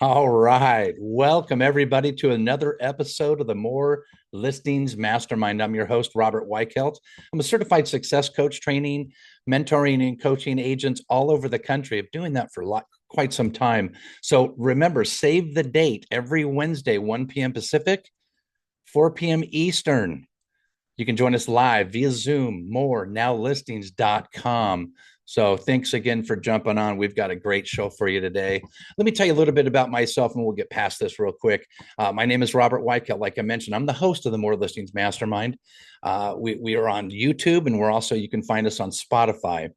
All right. Welcome, everybody, to another episode of the More Listings Mastermind. I'm your host, Robert Weichelt. I'm a certified success coach, training, mentoring, and coaching agents all over the country. I'm doing that for quite some time. So remember, save the date every Wednesday, 1 p.m. Pacific, 4 p.m. Eastern. You can join us live via Zoom, more nowlistings.com. So thanks again for jumping on. We've got a great show for you today. Let me tell you a little bit about myself and we'll get past this real quick. My name is Robert Weichelt. Like I mentioned, I'm the host of the More Listings Mastermind. We are on YouTube and you can find us on Spotify.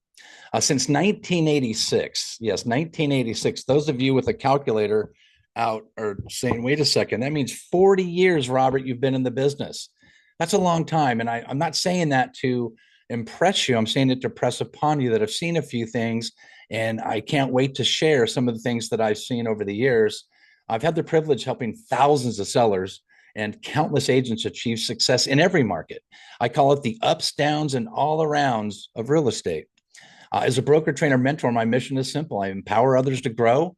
Since 1986, yes, 1986, those of you with a calculator out are saying, wait a second, that means 40 years, Robert, you've been in the business. That's a long time. And I'm not saying that to impress you. I'm saying it to press upon you that I've seen a few things and I can't wait to share some of the things that I've seen over the years. I've had the privilege helping thousands of sellers and countless agents achieve success in every market. I call it the ups, downs, and all arounds of real estate. As a broker, trainer, mentor, my mission is simple. I empower others to grow,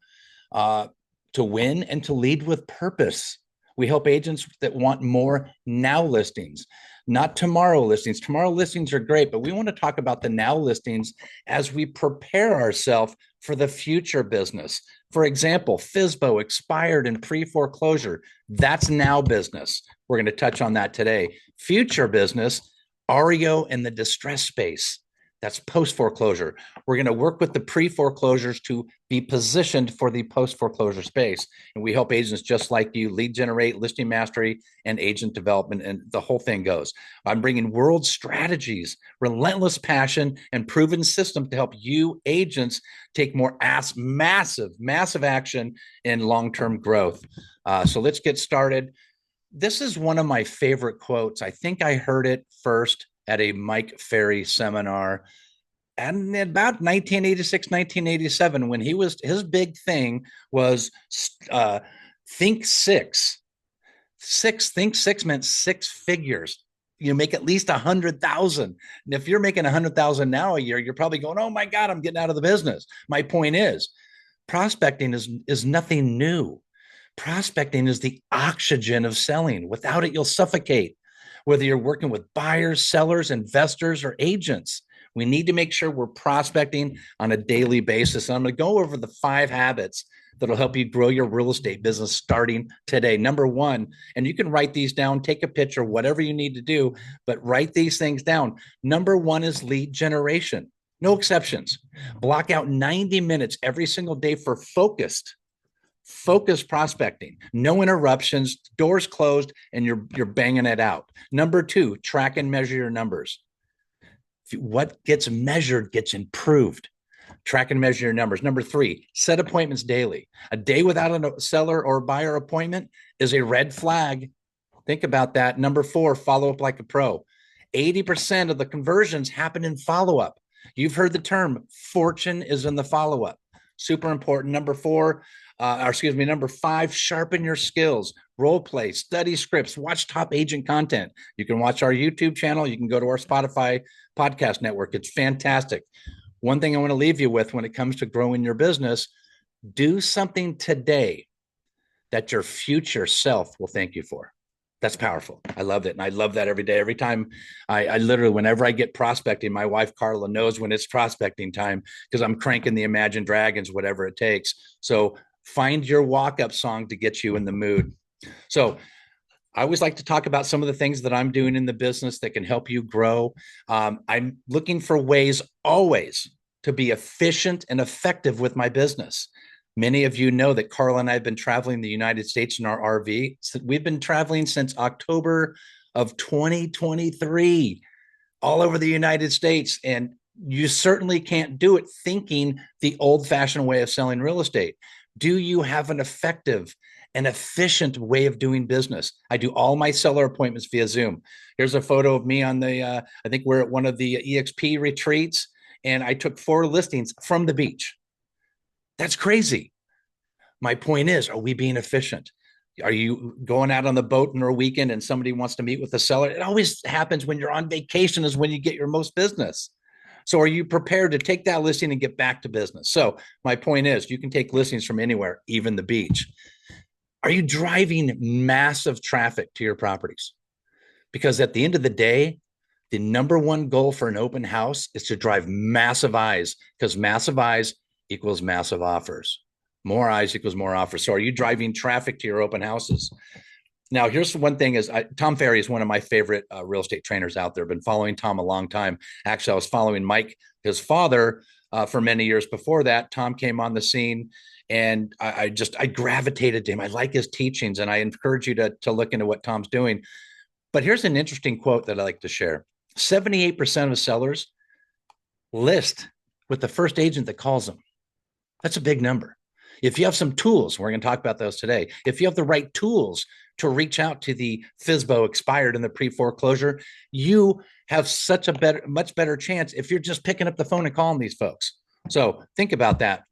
uh, to win, and to lead with purpose. We help agents that want more now listings, not tomorrow listings. Tomorrow listings are great, but we want to talk about the now listings as we prepare ourselves for the future business. For example, FSBO expired and pre-foreclosure. That's now business. We're going to touch on that today. Future business, REO in the distress space. That's post foreclosure. We're going to work with the pre foreclosures to be positioned for the post foreclosure space. And we help agents just like you lead generate, listing mastery, and agent development. And the whole thing goes. I'm bringing world strategies, relentless passion, and proven system to help you agents take more massive action in long term growth. So let's get started. This is one of my favorite quotes. I think I heard it first at a Mike Ferry seminar and about 1986 1987 when his big thing was think think six meant six figures. You make at least 100,000. And if you're making 100,000 now a year, you're probably going, oh my God, I'm getting out of the business. My point is prospecting is nothing new. Prospecting is the oxygen of selling. Without it, you'll suffocate. Whether you're working with buyers, sellers, investors, or agents, we need to make sure we're prospecting on a daily basis. And I'm going to go over the 5 habits that'll help you grow your real estate business starting today. Number 1, and you can write these down, take a picture, whatever you need to do, but write these things down. Number 1 is lead generation. No exceptions. Block out 90 minutes every single day for focused prospecting, no interruptions, doors closed, and you're banging it out. Number 2, track and measure your numbers. What gets measured gets improved. Track and measure your numbers. Number 3, set appointments daily. A day without a seller or buyer appointment is a red flag. Think about that. Number 4, follow up like a pro. 80% of the conversions happen in follow up. You've heard the term fortune is in the follow up. Super important. Number 5, sharpen your skills, role play, study scripts, watch top agent content. You can watch our YouTube channel. You can go to our Spotify podcast network. It's fantastic. One thing I want to leave you with when it comes to growing your business, do something today that your future self will thank you for. That's powerful. I loved it. And I love that every day. Every time I literally, whenever I get prospecting, my wife, Carla, knows when it's prospecting time because I'm cranking the Imagine Dragons, whatever it takes. So find your walk-up song to get you in the mood. So I always like to talk about some of the things that I'm doing in the business that can help you grow. I'm looking for ways always to be efficient and effective with my business. Many of you know that Carla and I have been traveling the United States in our RV. We've been traveling since October of 2023 all over the United States. And you certainly can't do it thinking the old fashioned way of selling real estate. Do you have an effective and efficient way of doing business? I do all my seller appointments via Zoom. Here's a photo of me on I think we're at one of the EXP retreats, and I took 4 listings from the beach. That's crazy. My point is, are we being efficient? Are you going out on the boat in a weekend and somebody wants to meet with a seller? It always happens when you're on vacation is when you get your most business. So are you prepared to take that listing and get back to business? So my point is, you can take listings from anywhere, even the beach. Are you driving massive traffic to your properties? Because at the end of the day, the number one goal for an open house is to drive massive eyes, because massive eyes equals massive offers. More eyes equals more offers. So are you driving traffic to your open houses? Now, here's one thing: Tom Ferry is one of my favorite real estate trainers out there. I've been following Tom a long time. Actually, I was following Mike, his father, for many years before that. Tom came on the scene, and I gravitated to him. I like his teachings, and I encourage you to look into what Tom's doing. But here's an interesting quote that I like to share: 78% of sellers list with the first agent that calls them. That's a big number. If you have some tools, we're going to talk about those today. If you have the right tools to reach out to the FSBO expired in the pre-foreclosure, you have much better chance if you're just picking up the phone and calling these folks. So think about that.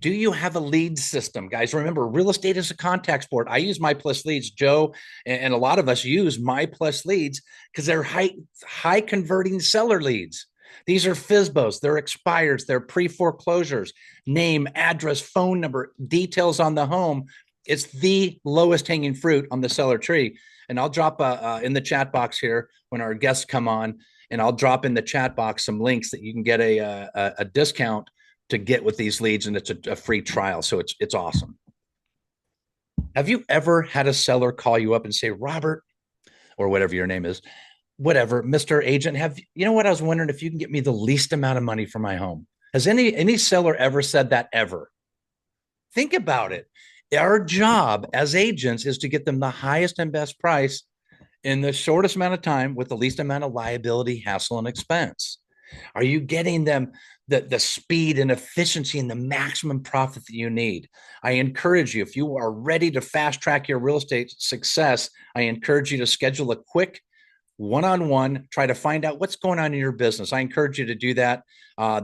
Do you have a lead system, guys? Remember, real estate is a contact sport. I use My Plus Leads. Joe and a lot of us use My Plus Leads because they're high converting seller leads. These are FSBOs, they're expires, they're pre-foreclosures, name, address, phone number, details on the home. It's the lowest hanging fruit on the seller tree. And I'll drop in the chat box here when our guests come on, and I'll drop in the chat box some links that you can get a discount to get with these leads, and it's a free trial. So it's awesome. Have you ever had a seller call you up and say, Robert, or whatever your name is, whatever, Mr. Agent, you know what? I was wondering if you can get me the least amount of money for my home. Has any seller ever said that ever? Think about it. Our job as agents is to get them the highest and best price in the shortest amount of time with the least amount of liability, hassle, and expense. Are you getting them the speed and efficiency and the maximum profit that you need? I encourage you, if you are ready to fast track your real estate success, I encourage you to schedule a quick one-on-one, try to find out what's going on in your business. I encourage you to do that.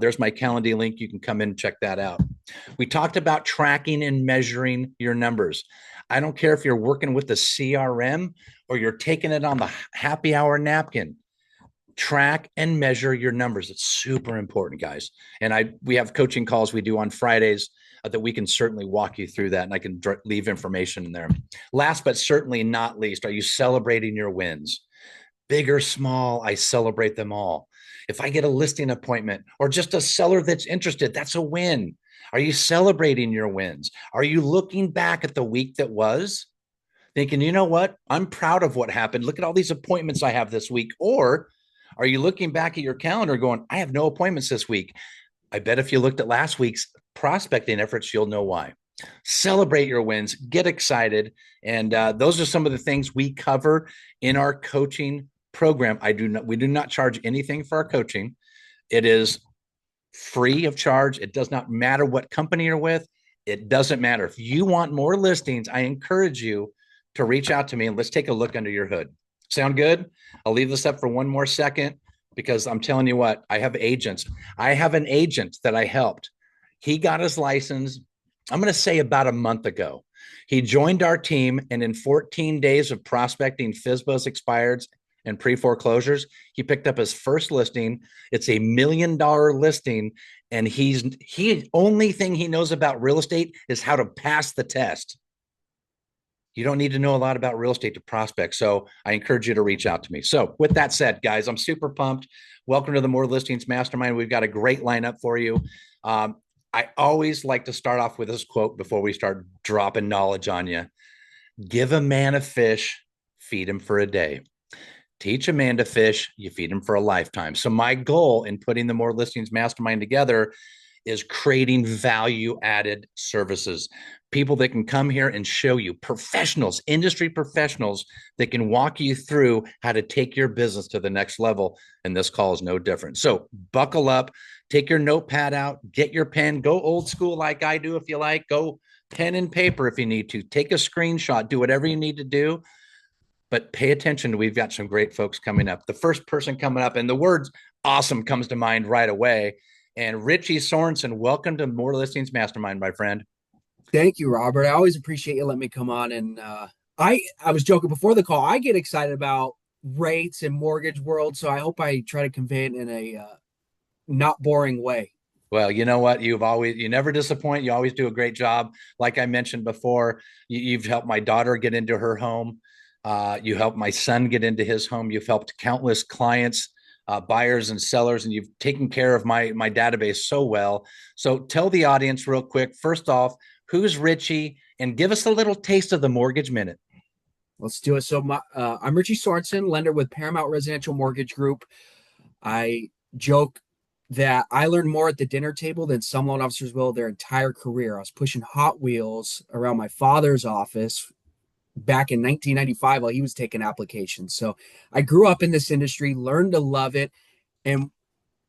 There's my Calendly link. You can come in and check that out. We talked about tracking and measuring your numbers. I don't care if you're working with the CRM or you're taking it on the happy hour napkin. Track and measure your numbers. It's super important, guys. And we have coaching calls we do on Fridays that we can certainly walk you through that, and I can leave information in there. Last but certainly not least, are you celebrating your wins? Big or small, I celebrate them all. If I get a listing appointment or just a seller that's interested, that's a win. Are you celebrating your wins? Are you looking back at the week that was, thinking, you know what? I'm proud of what happened. Look at all these appointments I have this week. Or are you looking back at your calendar going, I have no appointments this week? I bet if you looked at last week's prospecting efforts, you'll know why. Celebrate your wins, get excited. And those are some of the things we cover in our coaching program. We do not charge anything for our coaching. It is free of charge. It does not matter what company you're with. It doesn't matter. If you want more listings, I encourage you to reach out to me and let's take a look under your hood. Sound good? I'll leave this up for one more second because I'm telling you what, I have agents. I have an agent that I helped. He got his license, I'm going to say about a month ago. He joined our team, and in 14 days of prospecting FSBOs, expireds, and pre-foreclosures, he picked up his first listing. It's $1 million listing, and he only thing he knows about real estate is how to pass the test. You don't need to know a lot about real estate to prospect. So I encourage you to reach out to me. So with that said, guys, I'm super pumped. Welcome to the More Listings Mastermind. We've got a great lineup for you. I always like to start off with this quote before we start dropping knowledge on you. Give a man a fish, feed him for a day. Teach a man to fish, you feed him for a lifetime. So my goal in putting the More Listings Mastermind together is creating value-added services. People that can come here and show you, professionals, industry professionals that can walk you through how to take your business to the next level. And this call is no different. So buckle up, take your notepad out, get your pen, go old school like I do if you like, go pen and paper if you need to, take a screenshot, do whatever you need to do. But pay attention. We've got some great folks coming up. The first person coming up, and the word awesome comes to mind right away. And Richie Sorensen, welcome to More Listings Mastermind, my friend. Thank you, Robert. I always appreciate you letting me come on. And I was joking before the call. I get excited about rates and mortgage world, so I hope I try to convey it in not boring way. Well, you know what? You never disappoint. You always do a great job. Like I mentioned before, you've helped my daughter get into her home. You helped my son get into his home. You've helped countless clients, buyers and sellers, and you've taken care of my database so well. So tell the audience real quick, first off, who's Richie, and give us a little taste of the Mortgage Minute. Let's do it. I'm Richie Sorensen, lender with Paramount Residential Mortgage Group. I joke that I learned more at the dinner table than some loan officers will their entire career. I was pushing Hot Wheels around my father's office back in 1995 while he was taking applications. So I grew up in this industry, learned to love it. And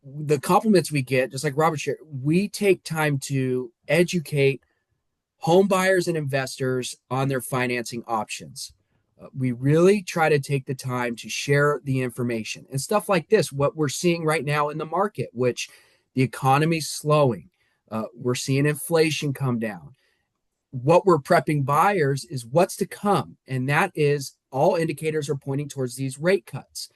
the compliments we get, just like Robert shared, we take time to educate home buyers and investors on their financing options. We really try to take the time to share the information and stuff like this, what we're seeing right now in the market, which the economy's slowing. We're seeing inflation come down. What we're prepping buyers is what's to come. And that is all indicators are pointing towards these rate cuts.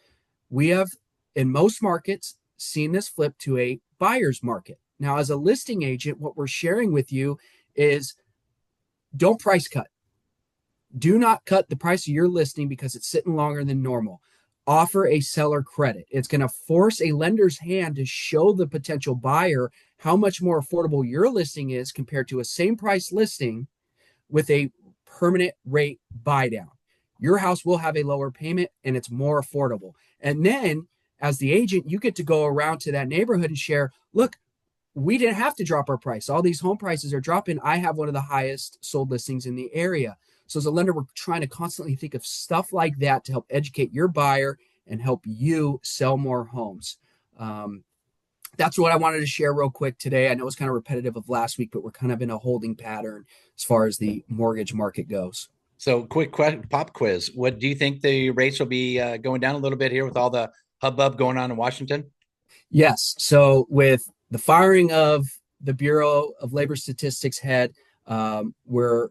We have, in most markets, seen this flip to a buyer's market. Now, as a listing agent, what we're sharing with you is don't price cut. Do not cut the price of your listing because it's sitting longer than normal. Offer a seller credit. It's going to force a lender's hand to show the potential buyer how much more affordable your listing is compared to a same price listing with a permanent rate buy down. Your house will have a lower payment and it's more affordable. And then as the agent, you get to go around to that neighborhood and share, look, we didn't have to drop our price. All these home prices are dropping. I have one of the highest sold listings in the area. So as a lender, we're trying to constantly think of stuff like that to help educate your buyer and help you sell more homes. That's what I wanted to share real quick today. I know it's kind of repetitive of last week, but we're kind of in a holding pattern as far as the mortgage market goes. So, quick pop quiz. What do you think the rates will be going down a little bit here with all the hubbub going on in Washington? Yes. So with the firing of the Bureau of Labor Statistics head, where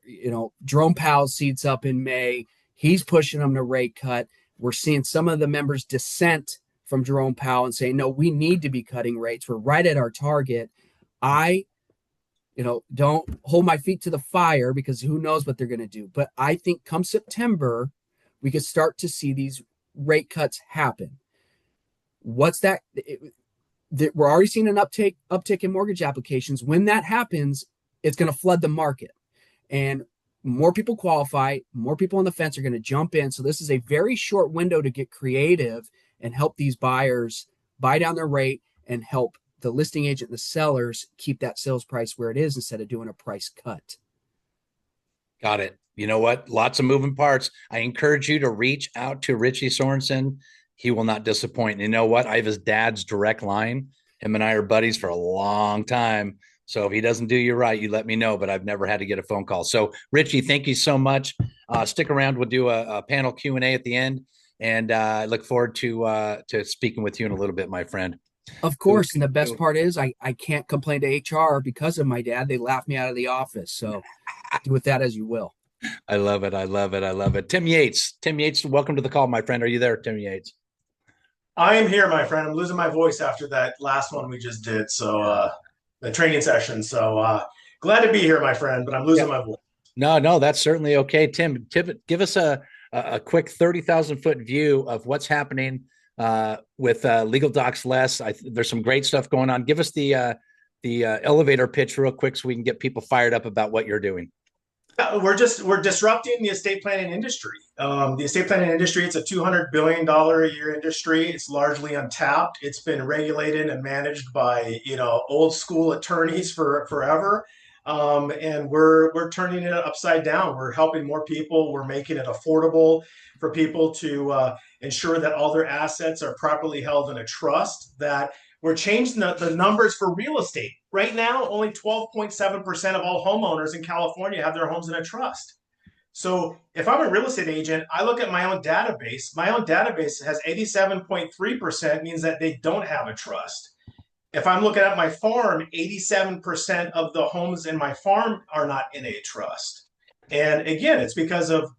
Jerome Powell seats up in May, he's pushing them to rate cut. We're seeing some of the members dissent from Jerome Powell and saying, no, we need to be cutting rates. We're right at our target. I don't hold my feet to the fire because who knows what they're going to do. But I think come September, we could start to see these rate cuts happen. What's that? We're already seeing an uptick in mortgage applications. When that happens, it's going to flood the market. And more people qualify, more people on the fence are going to jump in. So this is a very short window to get creative and help these buyers buy down their rate and help the listing agent and the sellers keep that sales price where it is instead of doing a price cut. Got it. You know what? Lots of moving parts. I encourage you to reach out to Richie Sorensen. He will not disappoint. And you know what? I have his dad's direct line. Him and I are buddies for a long time. So if he doesn't do you right, you let me know, but I've never had to get a phone call. So Richie, thank you so much. Stick around. We'll do a panel Q&A at the end. And I look forward to speaking with you in a little bit, my friend. Of course. And the best part is I can't complain to HR because of my dad. They laughed me out of the office. So do with that as you will. I love it. I love it. I love it. Tim Yates. Tim Yates, welcome to the call, my friend. Are you there, Tim Yates? I am here, my friend. I'm losing my voice after that last one we just did. So the training session. So glad to be here, my friend, but I'm losing my voice. No, that's certainly okay. Tim, give us a quick 30,000-foot view of what's happening with Legal Docs Less. There's some great stuff going on. Give us the elevator pitch real quick so we can get people fired up about what you're doing. We're disrupting the estate planning industry. The estate planning industry, it's a $200 billion a year industry. It's largely untapped. It's been regulated and managed by old school attorneys for forever. And we're turning it upside down. We're helping more people. We're making it affordable for people to ensure that all their assets are properly held in a trust, that we're changing the numbers for real estate. Right now, only 12.7% of all homeowners in California have their homes in a trust. So if I'm a real estate agent, I look at my own database. My own database has 87.3%, means that they don't have a trust. If I'm looking at my farm, 87% of the homes in my farm are not in a trust. And again, it's because of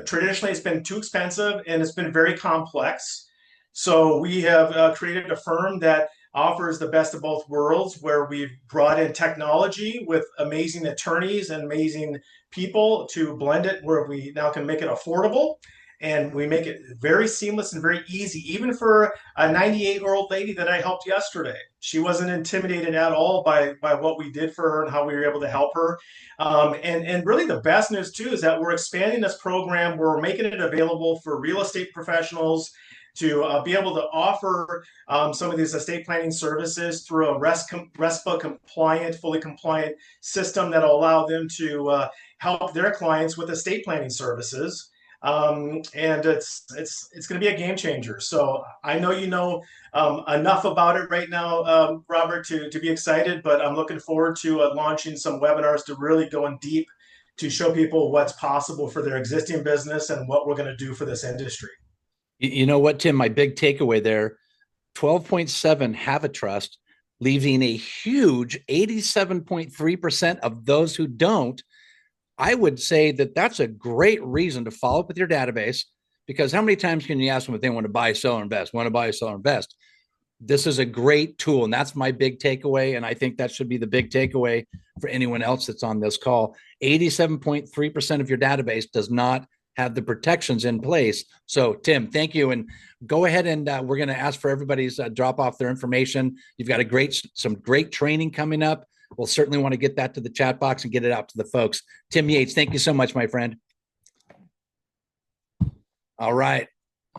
traditionally it's been too expensive and it's been very complex. So we have created a firm that offers the best of both worlds, where we've brought in technology with amazing attorneys and amazing people to blend it, where we now can make it affordable. And we make it very seamless and very easy, even for a 98-year-old lady that I helped yesterday. She wasn't intimidated at all by what we did for her and how we were able to help her. And really the best news too is that we're expanding this program. We're making it available for real estate professionals to be able to offer some of these estate planning services through a RESPA compliant, fully compliant system that'll allow them to help their clients with estate planning services. And it's going to be a game changer. So I know you know enough about it right now, Robert, to be excited, but I'm looking forward to launching some webinars to really go in deep to show people what's possible for their existing business and what we're going to do for this industry. You know what, Tim, my big takeaway there, 12.7 have a trust, leaving a huge 87.3% of those who don't. I would say that that's a great reason to follow up with your database, because how many times can you ask them if they want to buy, sell, or invest, want to buy, sell, or invest? This is a great tool. And that's my big takeaway. And I think that should be the big takeaway for anyone else that's on this call. 87.3% of your database does not have the protections in place. So Tim, thank you. And go ahead and we're going to ask for everybody's drop off their information. You've got some great training coming up. We'll certainly want to get that to the chat box and get it out to the folks. Tim Yates, thank you so much, my friend. All right.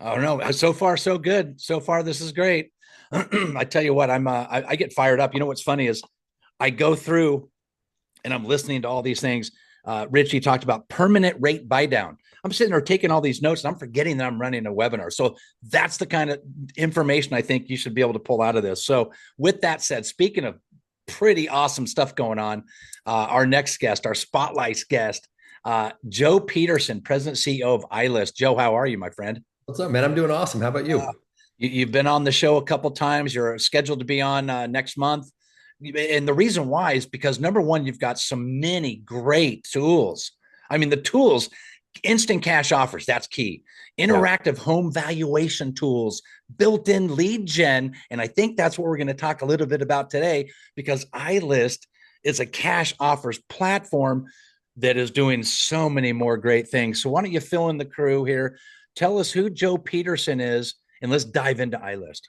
Oh no, so far so good. So far this is great. I tell you what, I get fired up. You know what's funny is I go through and I'm listening to all these things. Richie talked about permanent rate buy down. I'm sitting there taking all these notes and I'm forgetting that I'm running a webinar. So that's the kind of information I think you should be able to pull out of this. So with that said, speaking of pretty awesome stuff going on, our next guest, our spotlight guest, Joe Peterson, President CEO of iList. Joe, how are you, my friend? What's up, man? I'm doing awesome. How about you? You've been on the show a couple times. You're scheduled to be on next month. And the reason why is because, number one, you've got so many great tools. I mean, the tools, instant cash offers, that's key. Interactive home valuation tools, built-in lead gen. And I think that's what we're going to talk a little bit about today, because iList is a cash offers platform that is doing so many more great things. So why don't you fill in the crew here? Tell us who Joe Peterson is, and let's dive into iList.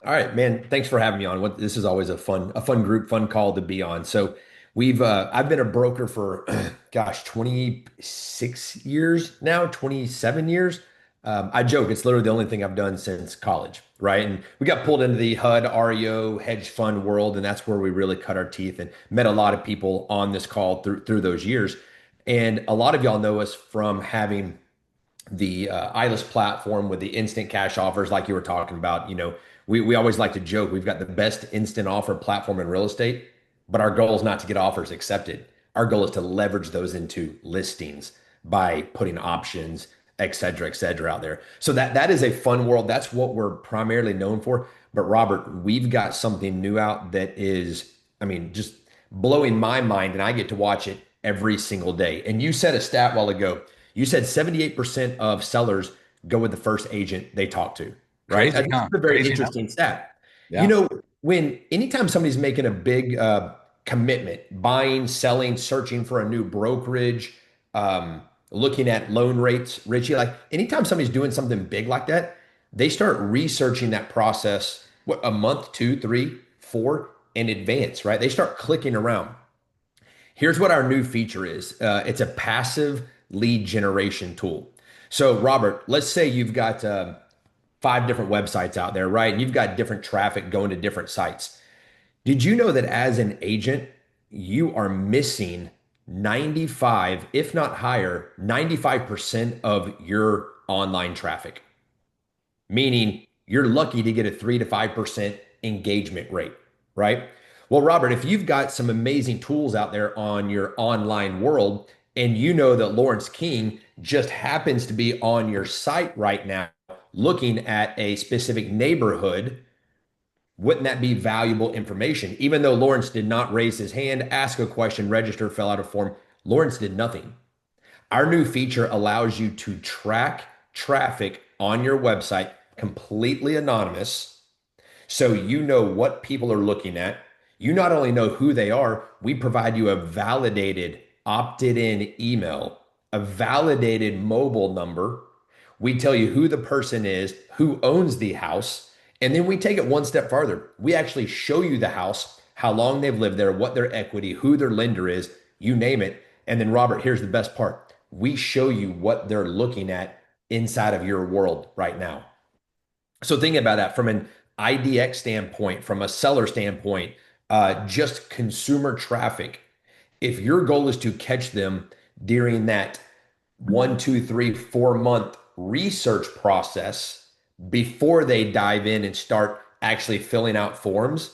All right, man. Thanks for having me on. This is always a fun group, fun call to be on. So I've been a broker for, 26 years now, 27 years. I joke, it's literally the only thing I've done since college, right? And we got pulled into the HUD, REO, hedge fund world, and that's where we really cut our teeth and met a lot of people on this call through those years. And a lot of y'all know us from having the iList platform with the instant cash offers, like you were talking about. You know, we always like to joke, we've got the best instant offer platform in real estate, but our goal is not to get offers accepted. Our goal is to leverage those into listings by putting options, et cetera, out there. So that is a fun world. That's what we're primarily known for. But Robert, we've got something new out that is, I mean, just blowing my mind, and I get to watch it every single day. And you said a stat while ago. You said 78% of sellers go with the first agent they talk to, right? Crazy, That's a very interesting stat. Yeah. You know, anytime somebody's making a big commitment, buying, selling, searching for a new brokerage, looking at loan rates, Richie, like anytime somebody's doing something big like that, they start researching that process, a month, 2, 3, 4 in advance, right? They start clicking around. Here's what our new feature is. It's a passive lead generation tool. So Robert, let's say you've got 5 different websites out there, right? And you've got different traffic going to different sites. Did you know that as an agent, you are missing 95, if not higher, 95% of your online traffic? Meaning you're lucky to get a 3 to 5% engagement rate, right? Well, Robert, if you've got some amazing tools out there on your online world, and you know that Lawrence King just happens to be on your site right now looking at a specific neighborhood, wouldn't that be valuable information? Even though Lawrence did not raise his hand, ask a question, register, fill out a form, Lawrence did nothing. Our new feature allows you to track traffic on your website completely anonymous. So you know what people are looking at. You not only know who they are, we provide you a validated opted in email, a validated mobile number. We tell you who the person is, who owns the house, and then we take it one step farther. We actually show you the house, how long they've lived there, what their equity, who their lender is, you name it. And then, Robert, here's the best part. We show you what they're looking at inside of your world right now. So think about that from an IDX standpoint, from a seller standpoint, just consumer traffic. If your goal is to catch them during that 1, 2, 3, 4 month research process before they dive in and start actually filling out forms,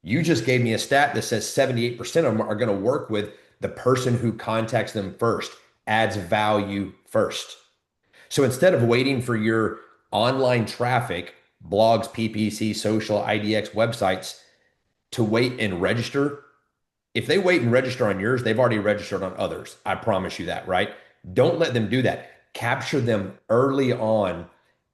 you just gave me a stat that says 78% of them are going to work with the person who contacts them first, adds value first. So instead of waiting for your online traffic, blogs, PPC, social, IDX websites to wait and register, if they wait and register on yours, they've already registered on others. I promise you that, right? Don't let them do that. Capture them early on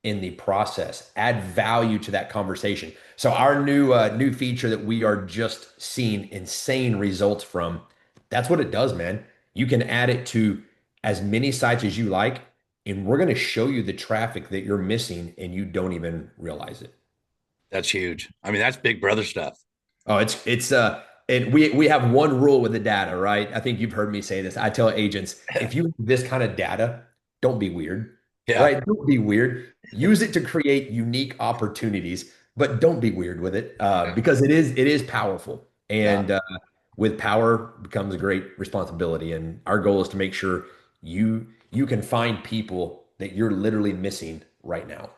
in the process. Add value to that conversation. So our new feature that we are just seeing insane results from, that's what it does, man. You can add it to as many sites as you like, and we're going to show you the traffic that you're missing and you don't even realize it. That's huge. I mean, that's big brother stuff. Oh, it's and we have one rule with the data, right? I think you've heard me say this. I tell agents, if you have this kind of data, don't be weird, Yeah. right? Don't be weird. Use it to create unique opportunities, but don't be weird with it because it is powerful, and with power becomes a great responsibility. And our goal is to make sure you can find people that you're literally missing right now.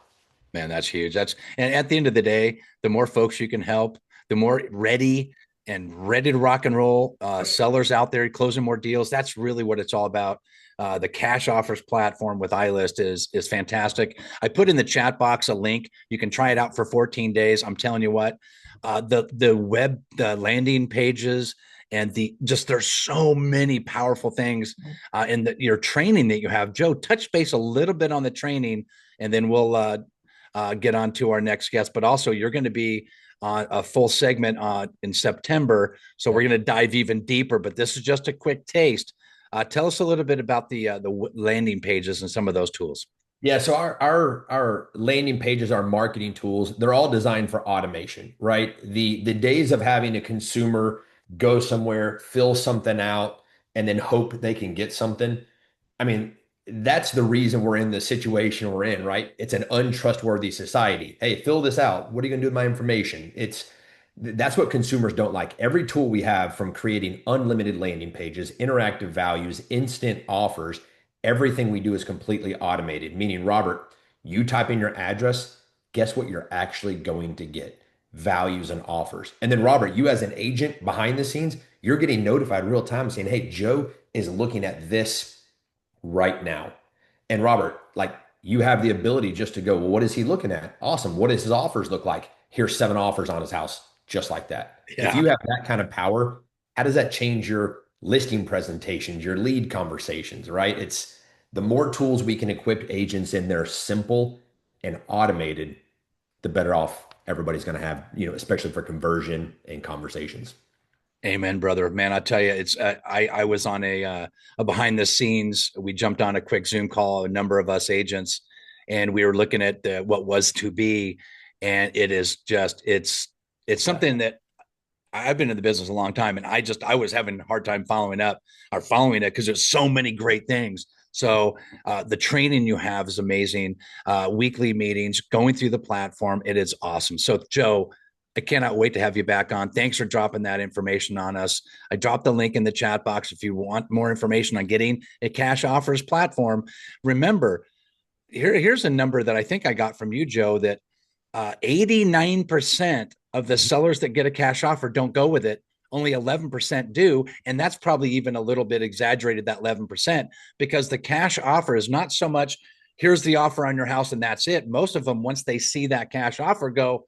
Man, that's huge. And at the end of the day, the more folks you can help, the more ready to rock and roll sellers out there closing more deals. That's really what it's all about. The cash offers platform with iList is fantastic. I put in the chat box a link. You can try it out for 14 days. I'm telling you what, the landing pages and there's so many powerful things in your training that you have. Joe, touch base a little bit on the training, and then we'll get on to our next guest. But also, you're going to be on a full segment in September, so we're going to dive even deeper. But this is just a quick taste. Tell us a little bit about the landing pages and some of those tools. Yeah, so our landing pages, our marketing tools, they're all designed for automation, right? The days of having a consumer go somewhere, fill something out, and then hope they can get something. I mean, that's the reason we're in the situation we're in, right? It's an untrustworthy society. Hey, fill this out. What are you going to do with my information? That's what consumers don't like. Every tool we have, from creating unlimited landing pages, interactive values, instant offers, everything we do is completely automated. Meaning, Robert, you type in your address, guess what you're actually going to get? Values and offers. And then, Robert, you as an agent behind the scenes, you're getting notified real time saying, hey, Joe is looking at this right now. And Robert, like, you have the ability just to go, well, what is he looking at? Awesome. What does his offers look like? Here's 7 offers on his house, just like that. Yeah. If you have that kind of power, how does that change your listing presentations, your lead conversations, right? It's the more tools we can equip agents in there, simple and automated, the better off everybody's going to have, especially for conversion and conversations. Amen, brother. Man, I tell you, it's I was on a behind the scenes. We jumped on a quick Zoom call, a number of us agents, and we were looking at what was to be, and it is just it's something that I've been in the business a long time, and I was having a hard time following it because there's so many great things. So the training you have is amazing. Weekly meetings, going through the platform, it is awesome. So Joe, I cannot wait to have you back on. Thanks for dropping that information on us. I dropped the link in the chat box if you want more information on getting a cash offers platform. Remember, here's a number that I think I got from you, Joe, that 89% of the sellers that get a cash offer don't go with it. Only 11% do. And that's probably even a little bit exaggerated, that 11%, because the cash offer is not so much, here's the offer on your house and that's it. Most of them, once they see that cash offer, go,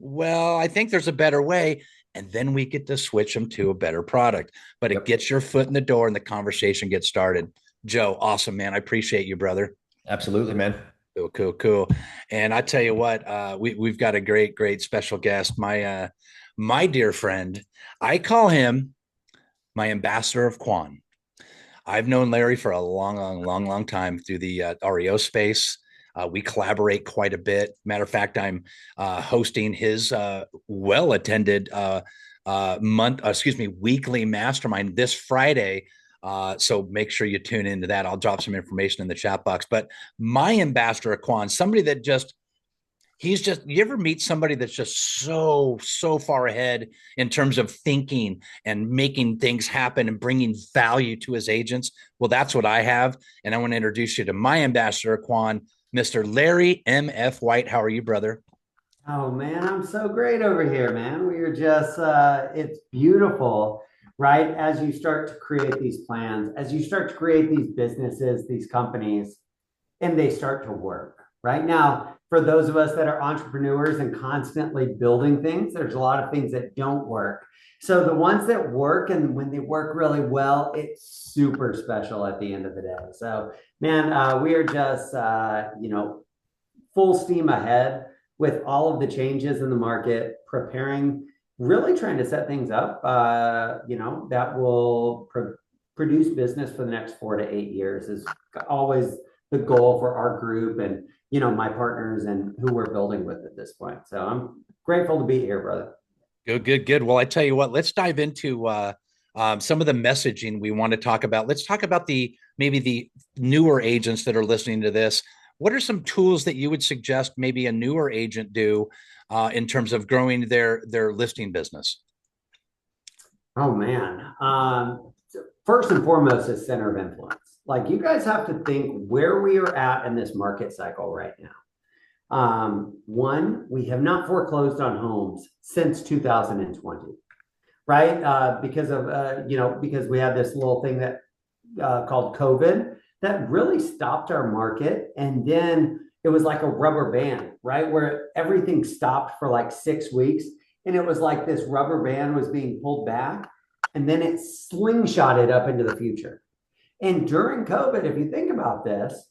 well, I think there's a better way. And then we get to switch them to a better product. But it gets your foot in the door and the conversation gets started. Joe, awesome, man. I appreciate you, brother. Absolutely, man. Cool. And I tell you what, we've got a great special guest. My dear friend, I call him my ambassador of Quan. I've known Larry for a long time through the REO space. We collaborate quite a bit. Matter of fact, I'm hosting his well-attended weekly mastermind this Friday. So make sure you tune into that. I'll drop some information in the chat box. But my ambassador of Quan, somebody that you ever meet somebody that's just so far ahead in terms of thinking and making things happen and bringing value to his agents? Well, that's what I have. And I want to introduce you to my ambassador, Quan, Mr. Larry M.F. White. How are you, brother? Oh man, I'm so great over here, man. We are just, it's beautiful, right? As you start to create these plans, as you start to create these businesses, these companies, and they start to work. Right now, for those of us that are entrepreneurs and constantly building things, there's a lot of things that don't work. So the ones that work, and when they work really well, it's super special at the end of the day. So man, we are just, full steam ahead with all of the changes in the market, preparing, really trying to set things up, that will produce business for the next 4 to 8 years is always the goal for our group and, my partners and who we're building with at this point. So I'm grateful to be here, brother. Good. Well, I tell you what, let's dive into some of the messaging we want to talk about. Let's talk about maybe the newer agents that are listening to this. What are some tools that you would suggest maybe a newer agent do in terms of growing their listing business? Oh man. First and foremost is center of influence. Like you guys have to think where we are at in this market cycle right now. One, we have not foreclosed on homes since 2020, right? Because we had this little thing that called COVID that really stopped our market. And then it was like a rubber band, right? Where everything stopped for like 6 weeks. And it was like this rubber band was being pulled back and then it slingshotted up into the future. And during COVID, if you think about this,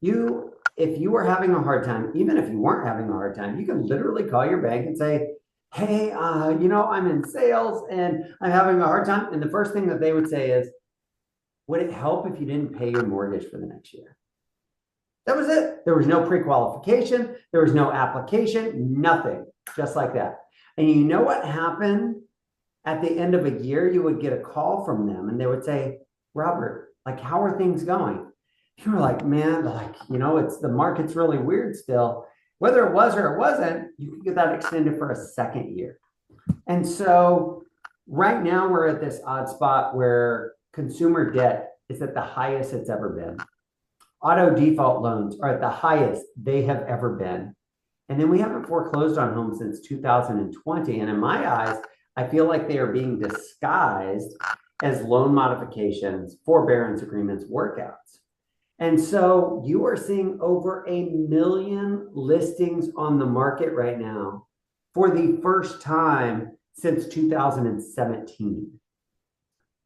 if you were having a hard time, even if you weren't having a hard time, you can literally call your bank and say, hey, I'm in sales and I'm having a hard time. And the first thing that they would say is, would it help if you didn't pay your mortgage for the next year? That was it. There was no pre-qualification. There was no application, nothing, just like that. And you know what happened? At the end of a year, you would get a call from them and they would say, Robert, like, how are things going? You were like, man, it's the market's really weird still. Whether it was or it wasn't, you could get that extended for a second year. And so right now we're at this odd spot where consumer debt is at the highest it's ever been. Auto default loans are at the highest they have ever been. And then we haven't foreclosed on homes since 2020. And in my eyes, I feel like they are being disguised as loan modifications, forbearance agreements, workouts. And so you are seeing over 1 million listings on the market right now for the first time since 2017,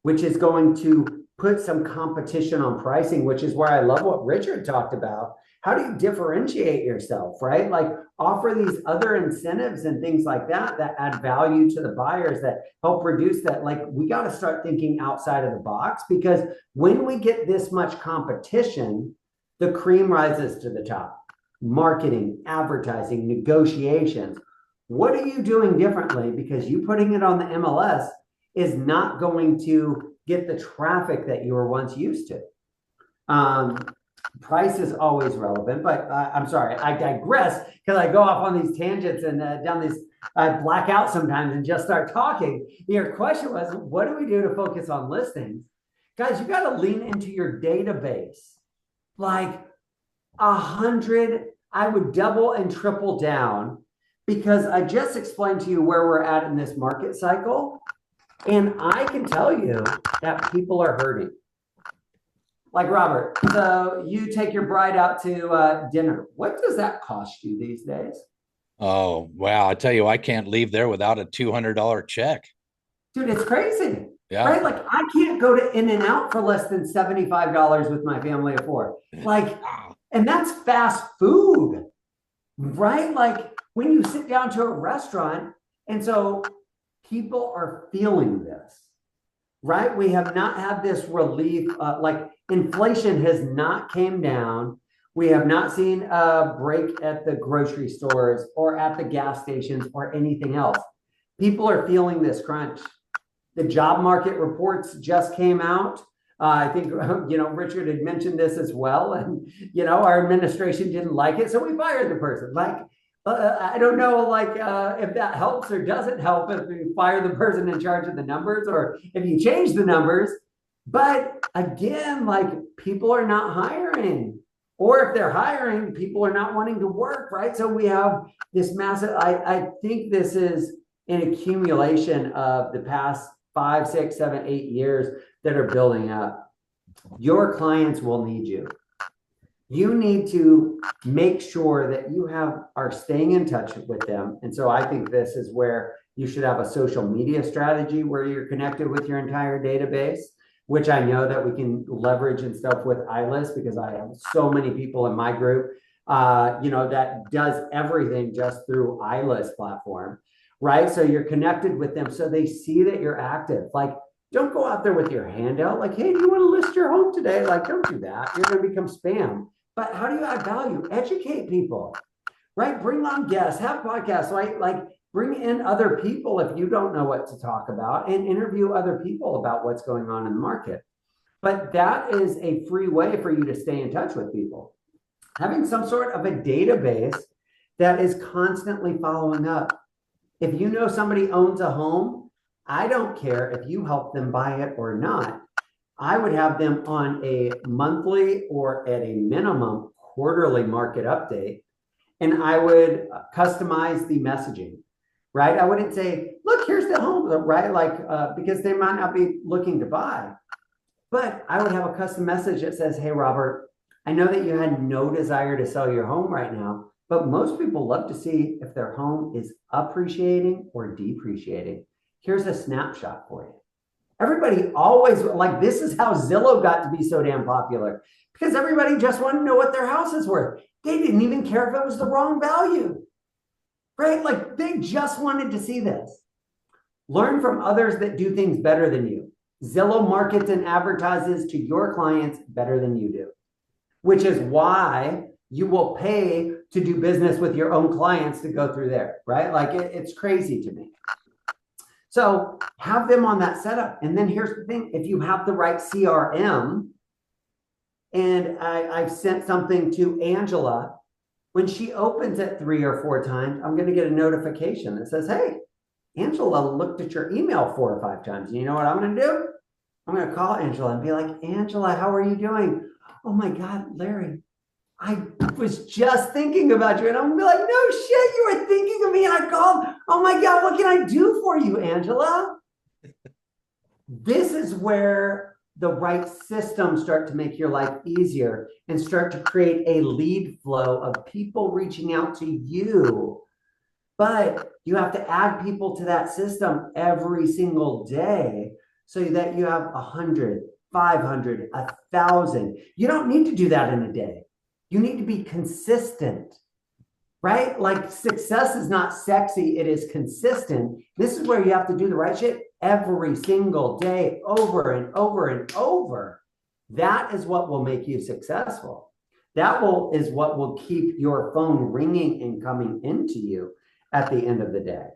which is going to put some competition on pricing, which is why I love what Richard talked about. How do you differentiate yourself, right? Like offer these other incentives and things like that add value to the buyers that help reduce that. Like we got to start thinking outside of the box because when we get this much competition, the cream rises to the top. Marketing, advertising, negotiations. What are you doing differently? Because you putting it on the MLS is not going to get the traffic that you were once used to. Price is always relevant, but I'm sorry, I digress because I go off on these tangents and down these, I black out sometimes and just start talking. Your question was, what do we do to focus on listings? Guys, you got to lean into your database. Like 100, I would double and triple down because I just explained to you where we're at in this market cycle. And I can tell you that people are hurting. Like Robert, so you take your bride out to dinner. What does that cost you these days? Oh, wow. I tell you, I can't leave there without a $200 check. Dude, it's crazy. Yeah. Right? Like I can't go to In-N-Out for less than $75 with my family of four. Like, and that's fast food, right? Like when you sit down to a restaurant, and so people are feeling this, right? We have not had this relief, like inflation has not came down. We have not seen a break at the grocery stores or at the gas stations or anything else. People are feeling this crunch. The job market reports just came out. I think, Richard had mentioned this as well. And, our administration didn't like it. So we fired the person. Like, I don't know, if that helps or doesn't help if you fire the person in charge of the numbers or if you change the numbers. But again, like people are not hiring. Or if they're hiring, people are not wanting to work, right? So we have this massive, I think this is an accumulation of the past 5, 6, 7, 8 years that are building up. Your clients will need you. You need to make sure that you are staying in touch with them. And so I think this is where you should have a social media strategy where you're connected with your entire database, which I know that we can leverage and stuff with iList because I have so many people in my group, that does everything just through iList platform, right? So you're connected with them so they see that you're active. Like, don't go out there with your hand out like, hey, do you want to list your home today? Like, don't do that. You're going to become spam. But how do you add value? Educate people, right? Bring on guests, have podcasts, right? Like bring in other people if you don't know what to talk about and interview other people about what's going on in the market. But that is a free way for you to stay in touch with people. Having some sort of a database that is constantly following up. If you know somebody owns a home, I don't care if you help them buy it or not. I would have them on a monthly or at a minimum quarterly market update. And I would customize the messaging, right? I wouldn't say, look, here's the home, right? Because they might not be looking to buy. But I would have a custom message that says, hey, Robert, I know that you had no desire to sell your home right now, but most people love to see if their home is appreciating or depreciating. Here's a snapshot for you. Everybody always, this is how Zillow got to be so damn popular because everybody just wanted to know what their house is worth. They didn't even care if it was the wrong value, right? Like they just wanted to see this. Learn from others that do things better than you. Zillow markets and advertises to your clients better than you do, which is why you will pay to do business with your own clients to go through there, right? Like it's crazy to me. So have them on that setup. And then here's the thing, if you have the right CRM, and I've sent something to Angela, when she opens it 3 or 4 times, I'm going to get a notification that says, hey, Angela looked at your email 4 or 5 times. And you know what I'm going to do? I'm going to call Angela and be like, Angela, how are you doing? Oh my God, Larry, I was just thinking about you. And I'm going to be like, no shit, you were thinking of me. And I called. Oh my God, what can I do for you, Angela? This is where the right systems start to make your life easier and start to create a lead flow of people reaching out to you. But you have to add people to that system every single day so that you have 100, 500, 1,000. You don't need to do that in a day. You need to be consistent, right? Like success is not sexy. It is consistent. This is where you have to do the right shit every single day, over and over and over. That is what will make you successful. Is what will keep your phone ringing and coming into you at the end of the day.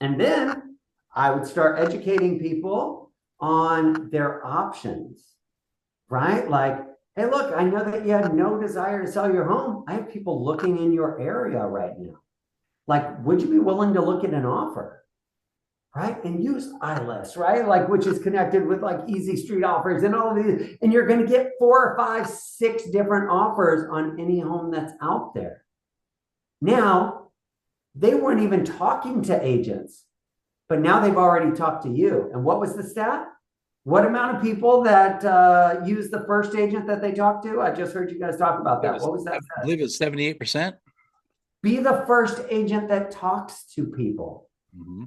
And then I would start educating people on their options, right? Like, hey, look, I know that you had no desire to sell your home. I have people looking in your area right now. Like, would you be willing to look at an offer, right? And use iList, right? Like, which is connected with like Easy Street Offers and all of these. And you're going to get 4 or 5, 6 different offers on any home that's out there. Now, they weren't even talking to agents, but now they've already talked to you. And what was the stat? What amount of people that use the first agent that they talked to? I just heard you guys talk about that. What was that? I believe it's 78%. Be the first agent that talks to people. Mm-hmm.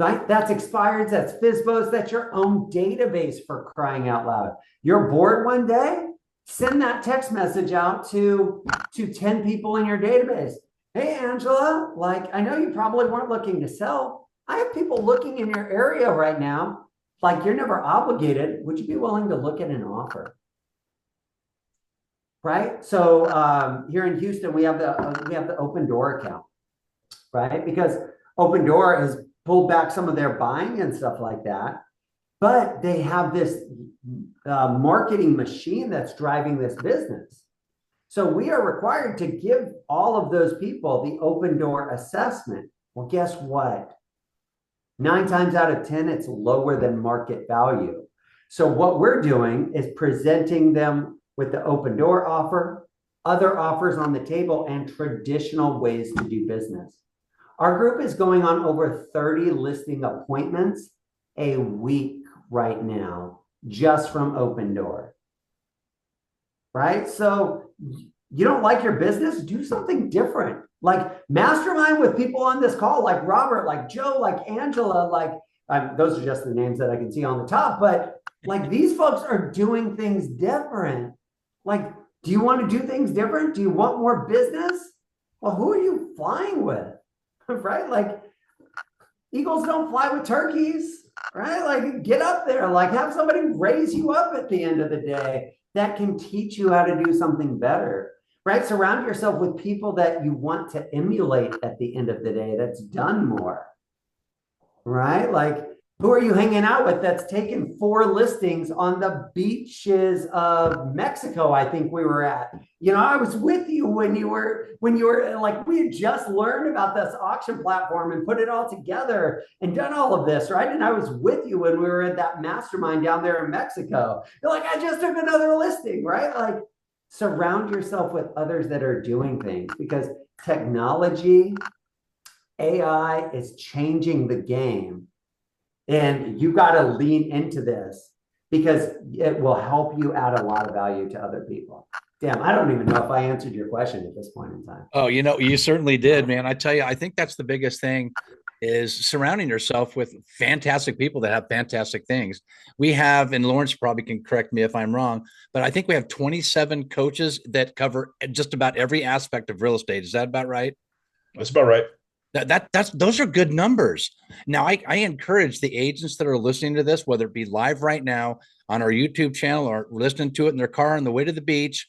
Right? That's expireds, that's FSBOs, that's your own database, for crying out loud. You're bored one day, send that text message out to 10 people in your database. Hey, Angela, like, I know you probably weren't looking to sell. I have people looking in your area right now. Like, you're never obligated. Would you be willing to look at an offer? Right? So here in Houston, we have the Open Door account, right? Because Open Door has pulled back some of their buying and stuff like that, but they have this marketing machine that's driving this business. So we are required to give all of those people the Open Door assessment. Well, guess what? 9 times out of 10, it's lower than market value. So what we're doing is presenting them with the Open Door offer, other offers on the table, and traditional ways to do business. Our group is going on over 30 listing appointments a week right now, just from Open Door. Right? So you don't like your business? Do something different. Like mastermind with people on this call, like Robert, like Joe, like Angela, like those are just the names that I can see on the top. But like these folks are doing things different. Like, do you want to do things different? Do you want more business? Well, who are you flying with? Right? Like eagles don't fly with turkeys, right? Like get up there, like have somebody raise you up at the end of the day that can teach you how to do something better, right? Surround yourself with people that you want to emulate at the end of the day that's done more, right? Like who are you hanging out with that's taken 4 listings on the beaches of Mexico? I think we were at, you know, I was with you when you were like, we had just learned about this auction platform and put it all together and done all of this, right? And I was with you when we were at that mastermind down there in Mexico. You're like, I just took another listing, right? Like surround yourself with others that are doing things, because technology, AI is changing the game. And you got to lean into this because it will help you add a lot of value to other people. Damn, I don't even know if I answered your question at this point in time. Oh, you know, you certainly did, man. I tell you, I think that's the biggest thing is surrounding yourself with fantastic people that have fantastic things. We have, and Lawrence probably can correct me if I'm wrong, but I think we have 27 coaches that cover just about every aspect of real estate. Is that about right? That's about right. That's those are good numbers. Now, I encourage the agents that are listening to this, whether it be live right now on our YouTube channel or listening to it in their car on the way to the beach,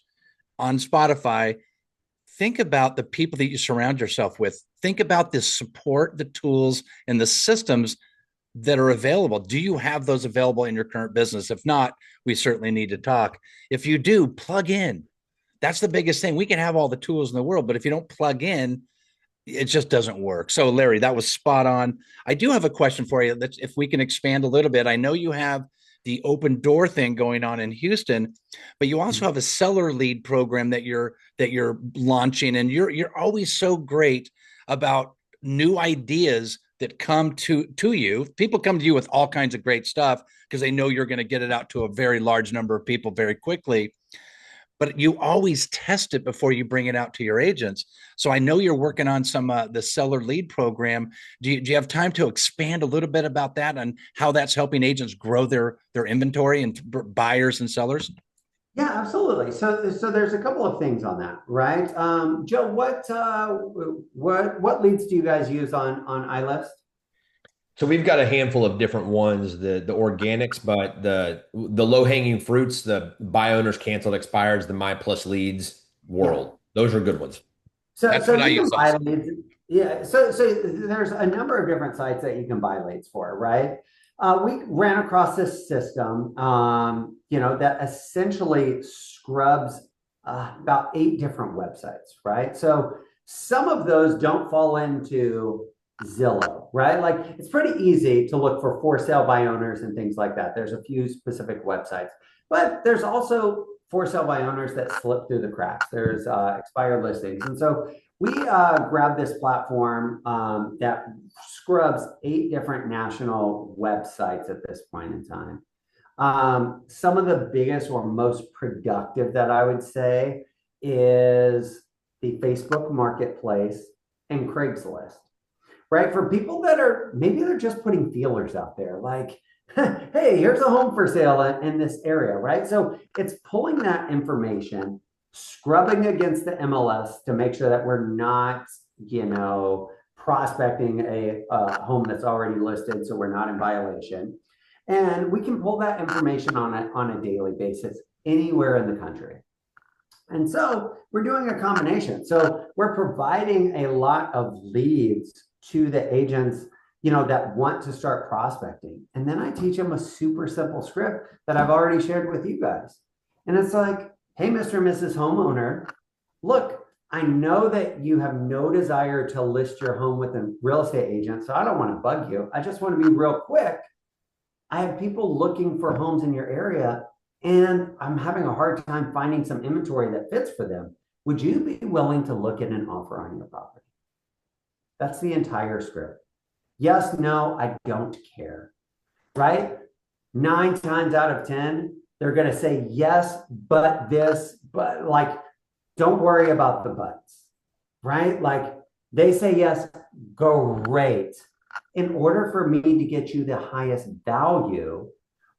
on Spotify, think about the people that you surround yourself with. Think about the support, the tools, and the systems that are available. Do you have those available in your current business? If not, we certainly need to talk. If you do, plug in. That's the biggest thing. We can have all the tools in the world, but if you don't plug in, it just doesn't work. So Larry, that was spot on. I do have a question for you. That's if we can expand a little bit. I know you have the Open Door thing going on in Houston, but you also have a seller lead program that you're launching, and you're always so great about new ideas that come to you. People come to you with all kinds of great stuff because they know you're going to get it out to a very large number of people very quickly. But you always test it before you bring it out to your agents. So I know you're working on some the seller lead program. Do you have time to expand a little bit about that and how that's helping agents grow their inventory and buyers and sellers? Yeah, absolutely. So there's a couple of things on that, right? Joe, what leads do you guys use on iList? So we've got a handful of different ones, the organics, but the low hanging fruits, the buy owners canceled expires, the My Plus Leads world. Yeah. Those are good ones. So you can buy leads. Yeah. So there's a number of different sites that you can buy leads for, right? We ran across this system, that essentially scrubs about 8 different websites, right? So some of those don't fall into Zillow, right? Like it's pretty easy to look for sale by owners and things like that. There's a few specific websites, but there's also for sale by owners that slip through the cracks. There's expired listings. And so we grabbed this platform that scrubs 8 different national websites at this point in time. Some of the biggest or most productive that I would say is the Facebook Marketplace and Craigslist. right? For people that are, maybe they're just putting feelers out there, like, hey, here's a home for sale in this area, right? So it's pulling that information, scrubbing against the MLS to make sure that we're not, prospecting a home that's already listed, so we're not in violation. And we can pull that information on a daily basis anywhere in the country. And so we're doing a combination. So we're providing a lot of leads to the agents, that want to start prospecting. And then I teach them a super simple script that I've already shared with you guys. And it's like, hey, Mr. and Mrs. Homeowner, look, I know that you have no desire to list your home with a real estate agent, so I don't want to bug you. I just want to be real quick. I have people looking for homes in your area, and I'm having a hard time finding some inventory that fits for them. Would you be willing to look at an offer on your property? That's the entire script. Yes, no, I don't care, right? 9 times out of 10, they're going to say yes, but this, but like, don't worry about the buts, right? Like they say yes, great. In order for me to get you the highest value,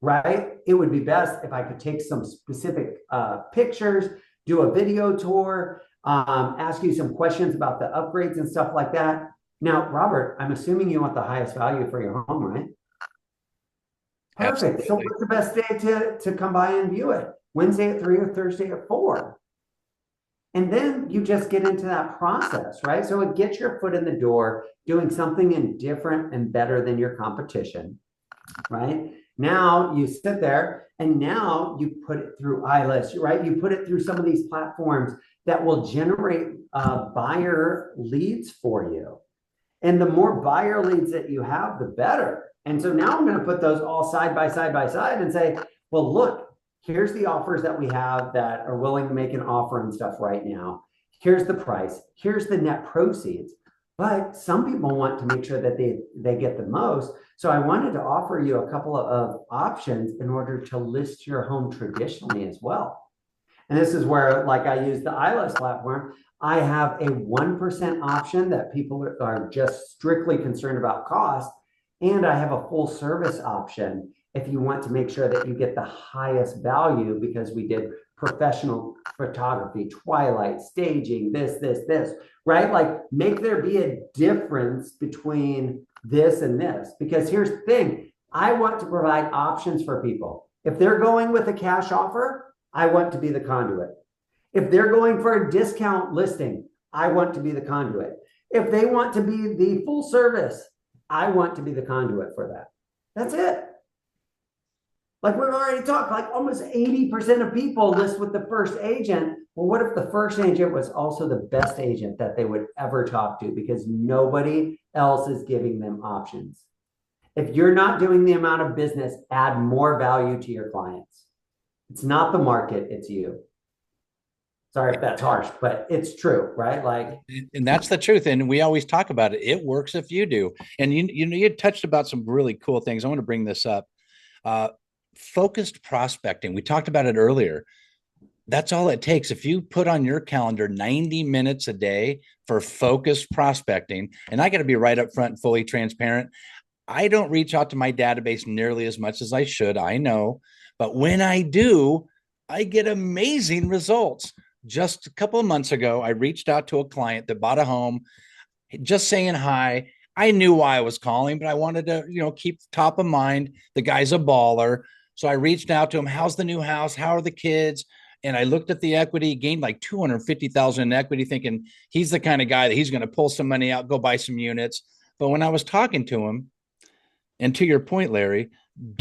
right? It would be best if I could take some specific pictures, do a video tour, ask you some questions about the upgrades and stuff like that. Now, Robert, I'm assuming you want the highest value for your home, right? Perfect. Absolutely. So what's the best day to come by and view it? Wednesday at 3 or Thursday at 4? And then you just get into that process, right? So it gets your foot in the door, doing something different and better than your competition, right? Now you sit there and now you put it through iList, right? You put it through some of these platforms that will generate buyer leads for you. And the more buyer leads that you have, the better. And so now I'm going to put those all side by side and say, well, look, here's the offers that we have that are willing to make an offer and stuff right now. Here's the price. Here's the net proceeds. But some people want to make sure that they get the most. So I wanted to offer you a couple of options in order to list your home traditionally as well. And this is where, like I use the iList platform, I have a 1% option that people are just strictly concerned about cost. And I have a full service option if you want to make sure that you get the highest value, because we did professional photography, twilight, staging, this, right? Like make there be a difference between this and this. Because here's the thing, I want to provide options for people. If they're going with a cash offer, I want to be the conduit. If they're going for a discount listing, I want to be the conduit. If they want to be the full service, I want to be the conduit for that. That's it. Like we've already talked, like almost 80% of people list with the first agent. Well, what if the first agent was also the best agent that they would ever talk to, because nobody else is giving them options? If you're not doing the amount of business, add more value to your clients. It's not the market, it's you. Sorry if that's harsh, but it's true, right? Like, and that's the truth. And we always talk about it. It works if you do. And you touched about some really cool things. I want to bring this up. Focused prospecting. We talked about it earlier. That's all it takes. If you put on your calendar 90 minutes a day for focused prospecting, and I got to be right up front and fully transparent, I don't reach out to my database nearly as much as I should. I know. But when I do, I get amazing results. Just a couple of months ago, I reached out to a client that bought a home, just saying hi. I knew why I was calling, but I wanted to, keep top of mind. The guy's a baller. So I reached out to him. How's the new house? How are the kids? And I looked at the equity, gained like $250,000 in equity, thinking he's the kind of guy that he's going to pull some money out, go buy some units. But when I was talking to him, and to your point, Larry,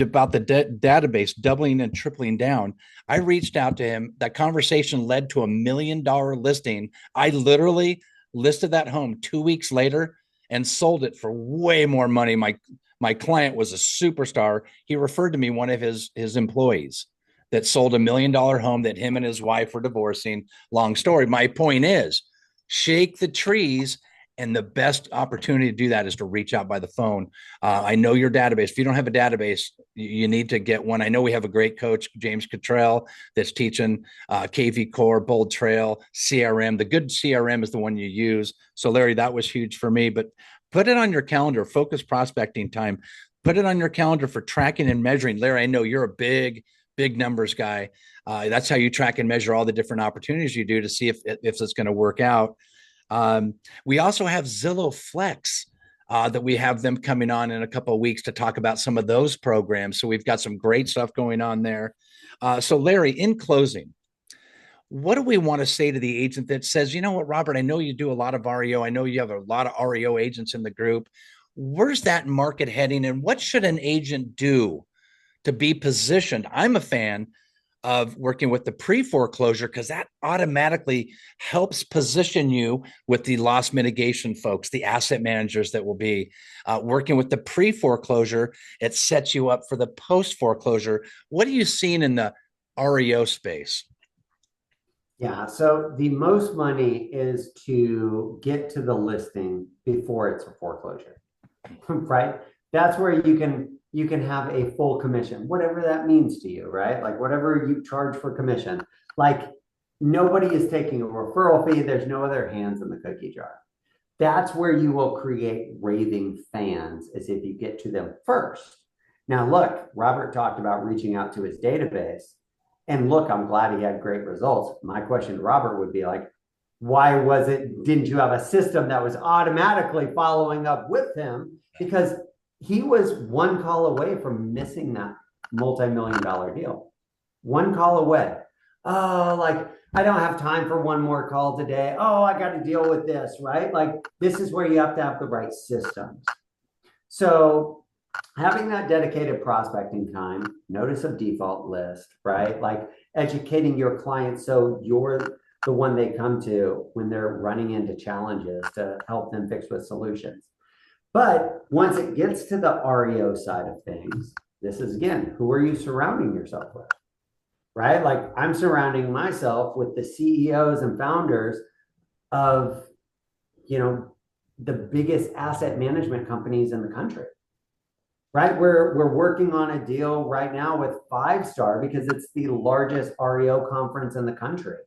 about the database doubling and tripling down, I reached out to him. That conversation led to $1 million listing. I literally listed that home 2 weeks later and sold it for way more money. My client was a superstar. He referred to me one of his employees that sold $1 million home that him and his wife were divorcing. Long story. My point is, shake the trees. And the best opportunity to do that is to reach out by the phone. I know your database. If you don't have a database, you need to get one. I know we have a great coach, James Cottrell, that's teaching KV Core, Bold Trail, CRM. The good CRM is the one you use. So Larry, that was huge for me. But Put it on your calendar, focus prospecting time. Put it on your calendar for tracking and measuring. Larry, I know you're a big numbers guy. That's how you track and measure all the different opportunities you do to see if it's going to work out. We also have Zillow Flex that we have them coming on in a couple of weeks to talk about some of those programs. So we've got some great stuff going on there. So Larry, in closing, what do we want to say to the agent that says, you know what, Robert, I know you do a lot of REO. I know you have a lot of REO agents in the group. Where's that market heading? And what should an agent do to be positioned? I'm a fan of working with the pre-foreclosure because that automatically helps position you with the loss mitigation folks, the asset managers that will be working with the pre-foreclosure. It sets you up for the post-foreclosure. What are you seeing in the REO space? Yeah, so the most money is to get to the listing before it's a foreclosure, right? That's where you can have a full commission, whatever that means to you, right? Like whatever you charge for commission. Like nobody is taking a referral fee. There's no other hands in the cookie jar. That's where you will create raving fans, is if you get to them first. Now, look, Robert talked about reaching out to his database. And look, I'm glad he had great results. My question to Robert would be like, why didn't you have a system that was automatically following up with him? Because he was one call away from missing that multi-million-dollar deal. One call away. Oh, like, I don't have time for one more call today. Oh, I got to deal with this, right? Like, this is where you have to have the right systems. So having that dedicated prospecting time, notice of default list, right? Like educating your clients so you're the one they come to when they're running into challenges to help them fix with solutions. But once it gets to the REO side of things, this is again, who are you surrounding yourself with, right? Like I'm surrounding myself with the CEOs and founders of, the biggest asset management companies in the country. Right, we're working on a deal right now with 5-Star because it's the largest REO conference in the country.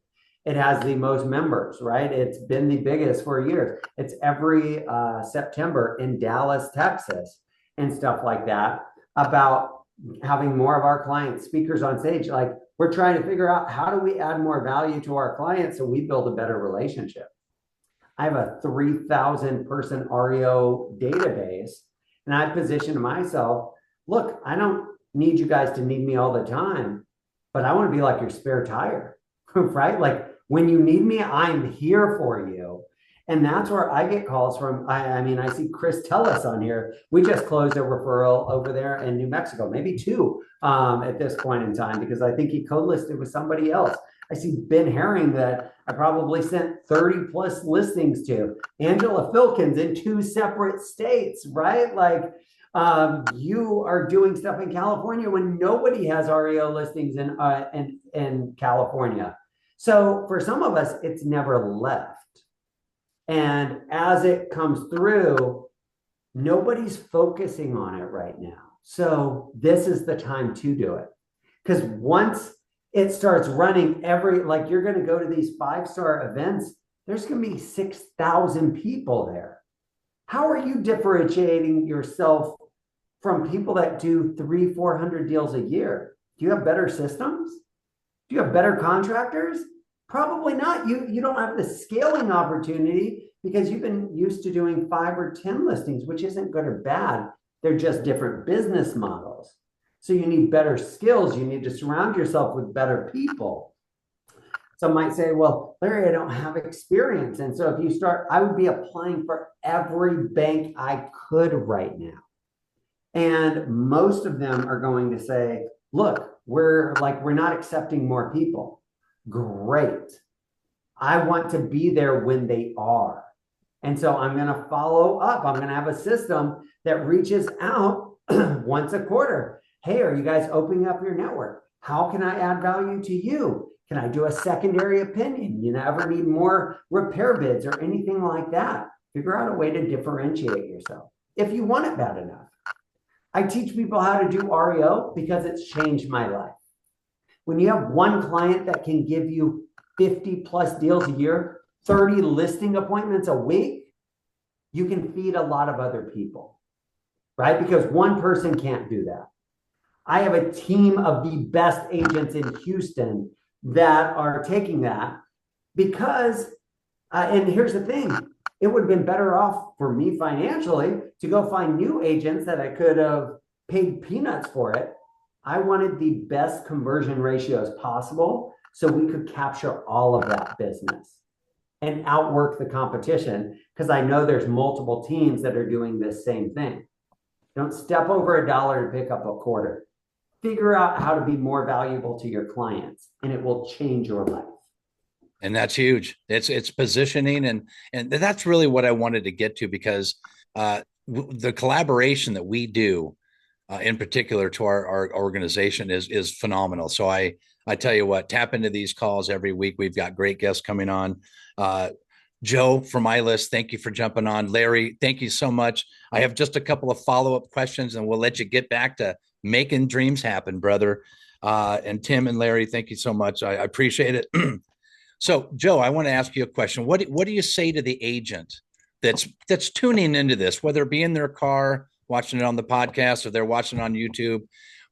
It has the most members, right? It's been the biggest for years. It's every September in Dallas, Texas, and stuff like that, about having more of our clients, speakers on stage. Like we're trying to figure out how do we add more value to our clients so we build a better relationship. I have a 3,000 person REO database. And I positioned myself, look, I don't need you guys to need me all the time, but I want to be like your spare tire, right? Like when you need me, I'm here for you. And that's where I get calls from. I see Chris Tellis on here. We just closed a referral over there in New Mexico, maybe 2 at this point in time, because I think he co-listed with somebody else. I see Ben Herring that I probably sent 30 plus listings to. Angela Filkins in 2 separate states, right? Like you are doing stuff in California when nobody has REO listings in California. So for some of us, it's never left. And as it comes through, nobody's focusing on it right now. So this is the time to do it. Because once it starts running like you're going to go to these 5-Star events, there's going to be 6,000 people there. How are you differentiating yourself from people that do 300-400 deals a year? Do you have better systems? Do you have better contractors? Probably not. You don't have the scaling opportunity because you've been used to doing 5 or 10 listings, which isn't good or bad. They're just different business models. So you need better skills. You need to surround yourself with better people. Some might say, well, Larry, I don't have experience. And so if you start, I would be applying for every bank I could right now. And most of them are going to say, look, we're not accepting more people. Great. I want to be there when they are. And so I'm going to follow up. I'm going to have a system that reaches out once a quarter. Hey, are you guys opening up your network? How can I add value to you? Can I do a secondary opinion? You never need more repair bids or anything like that. Figure out a way to differentiate yourself if you want it bad enough. I teach people how to do REO because it's changed my life. When you have one client that can give you 50 plus deals a year, 30 listing appointments a week, you can feed a lot of other people, right? Because one person can't do that. I have a team of the best agents in Houston that are taking that because, and here's the thing, it would have been better off for me financially to go find new agents that I could have paid peanuts for it. I wanted the best conversion ratios possible so we could capture all of that business and outwork the competition, because I know there's multiple teams that are doing this same thing. Don't step over a dollar to pick up a quarter. Figure out how to be more valuable to your clients, and it will change your life. And that's huge. It's positioning, and that's really what I wanted to get to, because the collaboration that we do, in particular to our organization, is phenomenal. So I tell you what, tap into these calls every week. We've got great guests coming on. Joe from my list, thank you for jumping on. Larry, thank you so much. I have just a couple of follow-up questions, and we'll let you get back to making dreams happen, brother. And Tim and Larry, thank you so much. I appreciate it. So, Joe, I want to ask you a question. What do you say to the agent that's tuning into this, whether it be in their car, watching it on the podcast, or they're watching it on YouTube?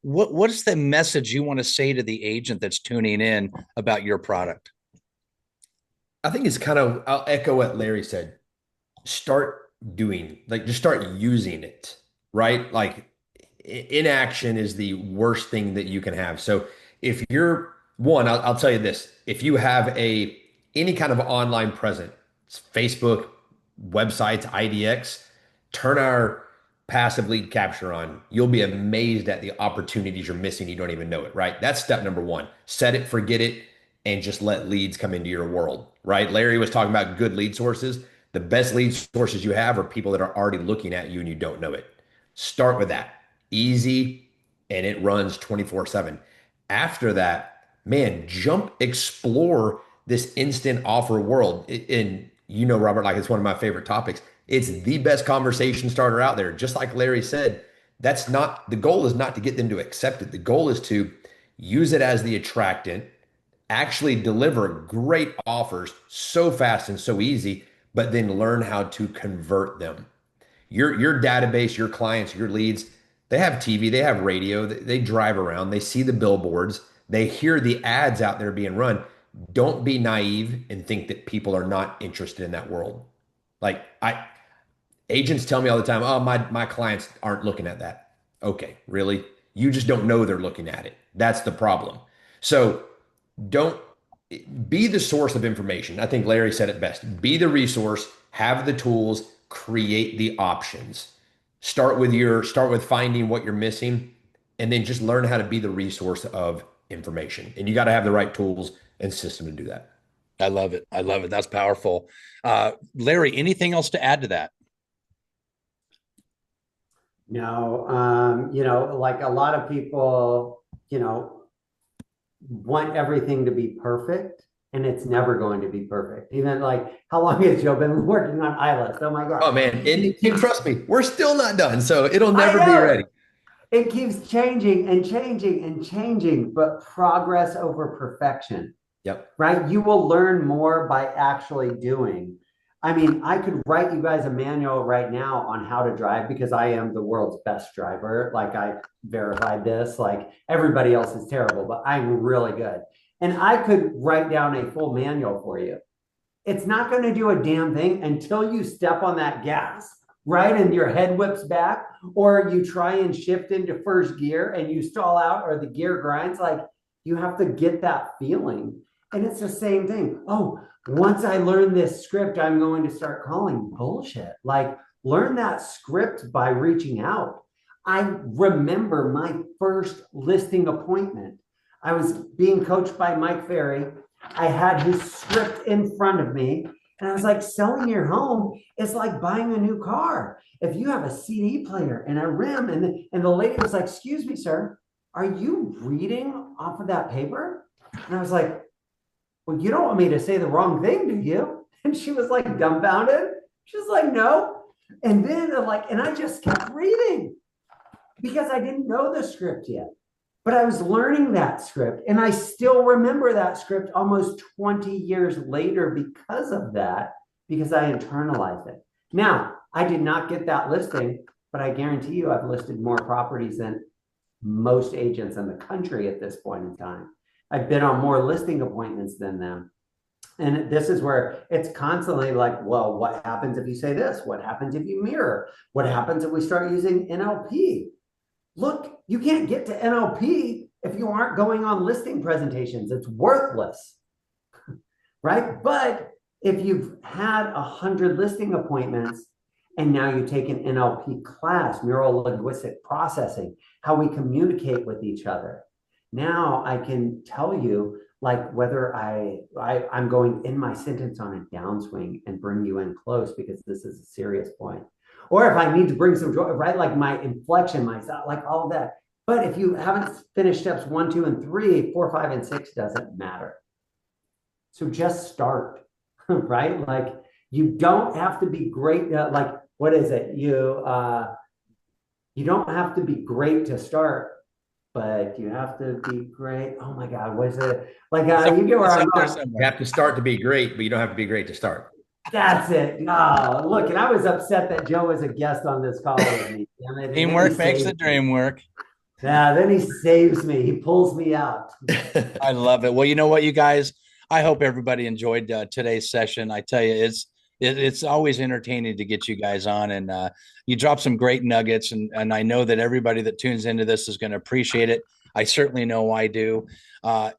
What is the message you want to say to the agent that's tuning in about your product? I think it's kind of, I'll echo what Larry said. Start doing, like, just start using it, right? Like, inaction is the worst thing that you can have. So if you're one, I'll tell you this, if you have any kind of online presence, Facebook, websites, IDX, turn our passive lead capture on. You'll be amazed at the opportunities you're missing. You don't even know it, right? That's step number one. Set it, forget it, and just let leads come into your world, right? Larry was talking about good lead sources. The best lead sources you have are people that are already looking at you and you don't know it. Start with that. Easy, and it runs 24/7. After that, man, explore this instant offer world. And you know, Robert, like, it's one of my favorite topics. It's the best conversation starter out there. Just like Larry said, the goal is not to get them to accept it. The goal is to use it as the attractant, actually deliver great offers so fast and so easy, but then learn how to convert them. Your database, your clients, your leads, they have TV, they have radio, they drive around, they see the billboards, they hear the ads out there being run. Don't be naive and think that people are not interested in that world. Like, agents tell me all the time, oh, my clients aren't looking at that. Okay, really? You just don't know they're looking at it. That's the problem. So don't be the source of information. I think Larry said it best. Be the resource, have the tools, create the options. Start with finding what you're missing, and then just learn how to be the resource of information. And you got to have the right tools and system to do that. I love it. That's powerful. Larry, anything else to add to that? No, like a lot of people, want everything to be perfect, and it's never going to be perfect. Even like, how long has Joe been working on iList? Oh my God. Oh man, and trust me, we're still not done. So it'll never be ready. It keeps changing and changing and changing, but progress over perfection. Yep. Right? You will learn more by actually doing. I mean, I could write you guys a manual right now on how to drive, because I am the world's best driver. Like, I verified this. Like, everybody else is terrible, but I'm really good. And I could write down a full manual for you. It's not going to do a damn thing until you step on that gas, right? And your head whips back, or you try and shift into first gear and you stall out, or the gear grinds. Like, you have to get that feeling. And it's the same thing. Oh, once I learn this script, I'm going to start calling. Bullshit. Like, learn that script by reaching out. I remember my first listing appointment. I was being coached by Mike Ferry. I had his script in front of me, and I was like, selling your home is like buying a new car. If you have a CD player and a rim, and the lady was like, excuse me, sir, are you reading off of that paper? And I was like, well, you don't want me to say the wrong thing, do you? And she was like dumbfounded. She's like, no. And then and I just kept reading because I didn't know the script yet. But I was learning that script, and I still remember that script almost 20 years later because of that, because I internalized it. Now, I did not get that listing, but I guarantee you I've listed more properties than most agents in the country at this point in time. I've been on more listing appointments than them. And this is where it's constantly like, well, what happens if you say this? What happens if you mirror? What happens if we start using NLP? Look, you can't get to NLP if you aren't going on listing presentations. It's worthless, right? But if you've had 100 listing appointments and now you take an NLP class, neuro linguistic processing, how we communicate with each other. Now I can tell you like whether I'm going in my sentence on a downswing and bring you in close because this is a serious point. Or if I need to bring some joy, right? Like my inflection, my like all of that. But if you haven't finished steps 1, 2, and 3, 4, 5, and 6 doesn't matter. So just start, right? Like you don't have to be great. Like what is it? You don't have to be great to start, but you have to be great. Oh my God, what is it? Like you get where I'm going. You have to start to be great, but you don't have to be great to start. That's it. Oh, look, and I was upset that Joe was a guest on this call with me. Teamwork makes the dream work. Yeah, then he saves me. He pulls me out. I love it. Well, you know what, you guys, I hope everybody enjoyed today's session. I tell you, it's always entertaining to get you guys on, and you drop some great nuggets, and I know that everybody that tunes into this is going to appreciate it. I certainly know I do.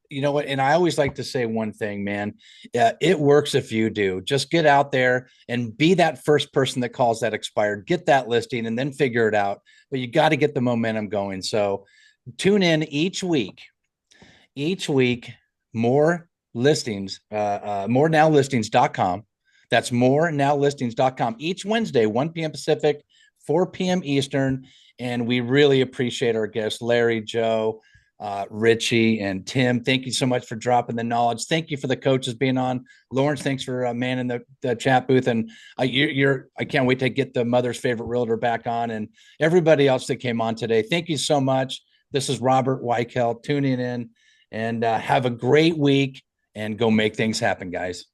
You know what? And I always like to say one thing, man, it works if you do. Just get out there and be that first person that calls that expired, get that listing, and then figure it out. But you got to get the momentum going. So tune in each week, more listings, morenowlistings.com. That's morenowlistings.com each Wednesday, 1 p.m. Pacific, 4 p.m. Eastern. And we really appreciate our guests, Larry, Joe, Richie, and Tim. Thank you so much for dropping the knowledge. Thank you for the coaches being on. Lawrence, thanks for manning the chat booth. And I can't wait to get the Mother's Favorite Realtor back on, and everybody else that came on today. Thank you so much. This is Robert Weichelt tuning in, and have a great week and go make things happen, guys.